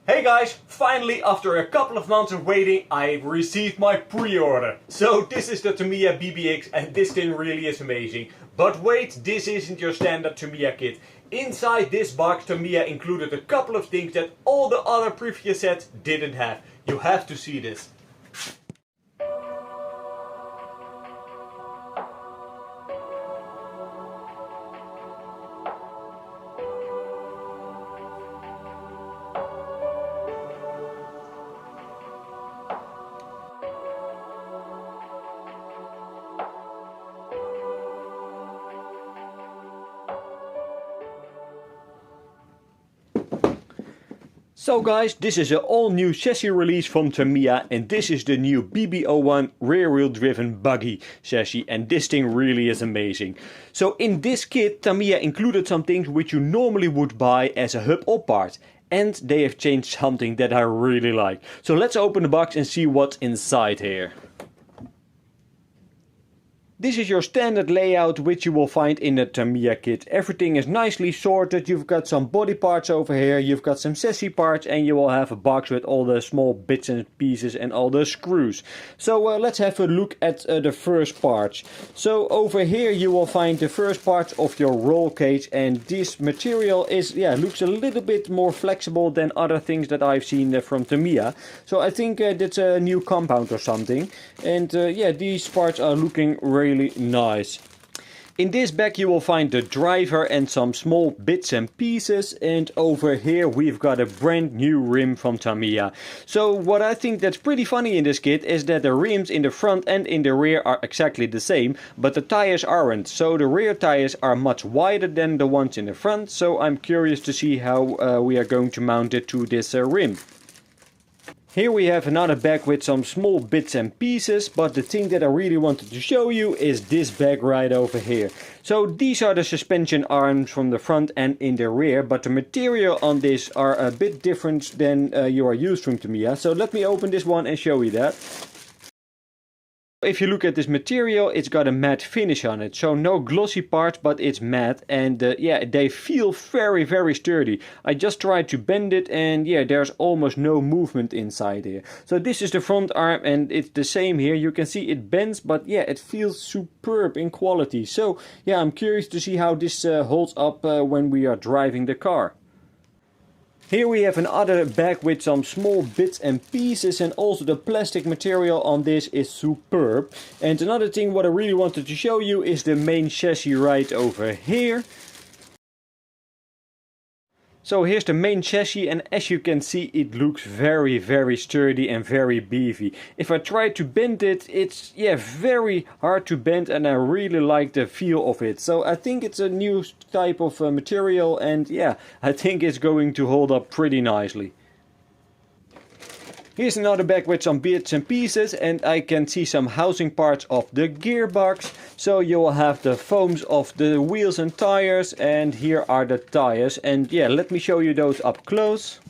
Hey guys, finally after a couple of months of waiting I received my pre-order. So this is the Tamiya BBX and this thing really is amazing. But wait, this isn't your standard Tamiya kit. Inside this box Tamiya included a couple of things that all the other previous sets didn't have. You have to see this. So guys, this is an all new chassis release from Tamiya and this is the new BB-01 rear wheel driven buggy chassis and this thing really is amazing. So in this kit Tamiya included some things which you normally would buy as a hub-up part. And they have changed something that I really like. So let's open the box and see what's inside here. This is your standard layout which you will find in the Tamiya kit. Everything is nicely sorted, you've got some body parts over here, you've got some chassis parts and you will have a box with all the small bits and pieces and all the screws. So let's have a look at the first parts. So over here you will find the first parts of your roll cage and this material is, looks a little bit more flexible than other things that I've seen from Tamiya. So I think that's a new compound or something. And these parts are looking really nice. In this bag you will find the driver and some small bits and pieces, and over here we've got a brand new rim from Tamiya. So what I think that's pretty funny in this kit is that the rims in the front and in the rear are exactly the same, but the tires aren't. So the rear tires are much wider than the ones in the front, so I'm curious to see how we are going to mount it to this rim. Here we have another bag with some small bits and pieces, but the thing that I really wanted to show you is this bag right over here. So these are the suspension arms from the front and in the rear, but the material on this are a bit different than you are used from Tamiya. So let me open this one and show you that. If you look at this material, it's got a matte finish on it, so no glossy parts, but it's matte, and they feel very sturdy. I just tried to bend it and there's almost no movement inside here. So this is the front arm and it's the same here. You can see it bends, but it feels superb in quality. So I'm curious to see how this holds up when we are driving the car. Here we have another bag with some small bits and pieces, and also the plastic material on this is superb. And another thing what I really wanted to show you is the main chassis right over here. So here's the main chassis, and as you can see it looks very sturdy and very beefy. If I try to bend it, it's very hard to bend, and I really like the feel of it. So I think it's a new type of material, and I think it's going to hold up pretty nicely. Here's another bag with some bits and pieces, and I can see some housing parts of the gearbox. So you will have the foams of the wheels and tires, and here are the tires. And let me show you those up close.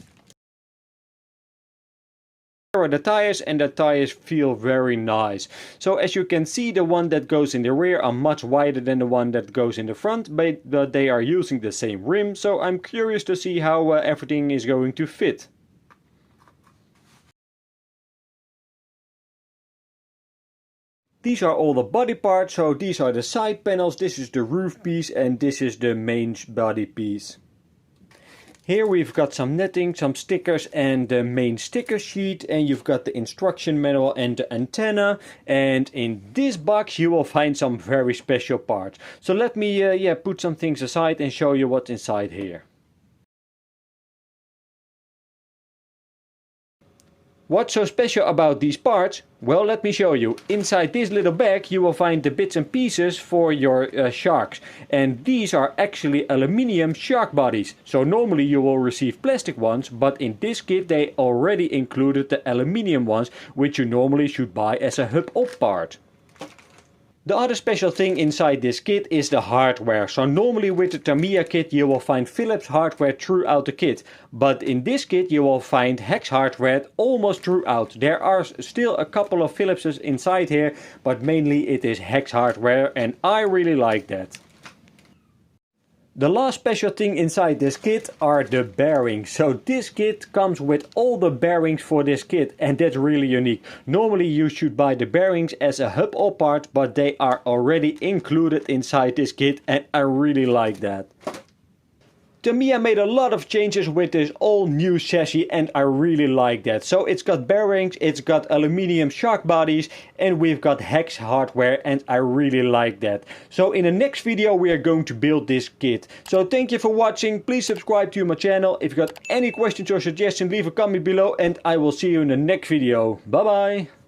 Here are the tires, and the tires feel very nice. So as you can see, the one that goes in the rear are much wider than the one that goes in the front, but they are using the same rim. So I'm curious to see how everything is going to fit. These are all the body parts, so these are the side panels, this is the roof piece and this is the main body piece. Here we've got some netting, some stickers and the main sticker sheet, and you've got the instruction manual and the antenna, and in this box you will find some very special parts. So let me put some things aside and show you what's inside here. What's so special about these parts? Well, let me show you. Inside this little bag you will find the bits and pieces for your sharks. And these are actually aluminium shark bodies. So normally you will receive plastic ones, but in this kit they already included the aluminium ones, which you normally should buy as a hub-up part. The other special thing inside this kit is the hardware. So normally with the Tamiya kit you will find Philips hardware throughout the kit. But in this kit you will find hex hardware almost throughout. There are still a couple of Philipses inside here, but mainly it is hex hardware and I really like that. The last special thing inside this kit are the bearings. So this kit comes with all the bearings for this kit, and that's really unique. Normally you should buy the bearings as a hub or part, but they are already included inside this kit, and I really like that. Tamiya made a lot of changes with this all new chassis, and I really like that. So it's got bearings, it's got aluminium shark bodies, and we've got hex hardware, and I really like that. So in the next video we are going to build this kit. So thank you for watching, please subscribe to my channel. If you got any questions or suggestions, leave a comment below, and I will see you in the next video. Bye bye!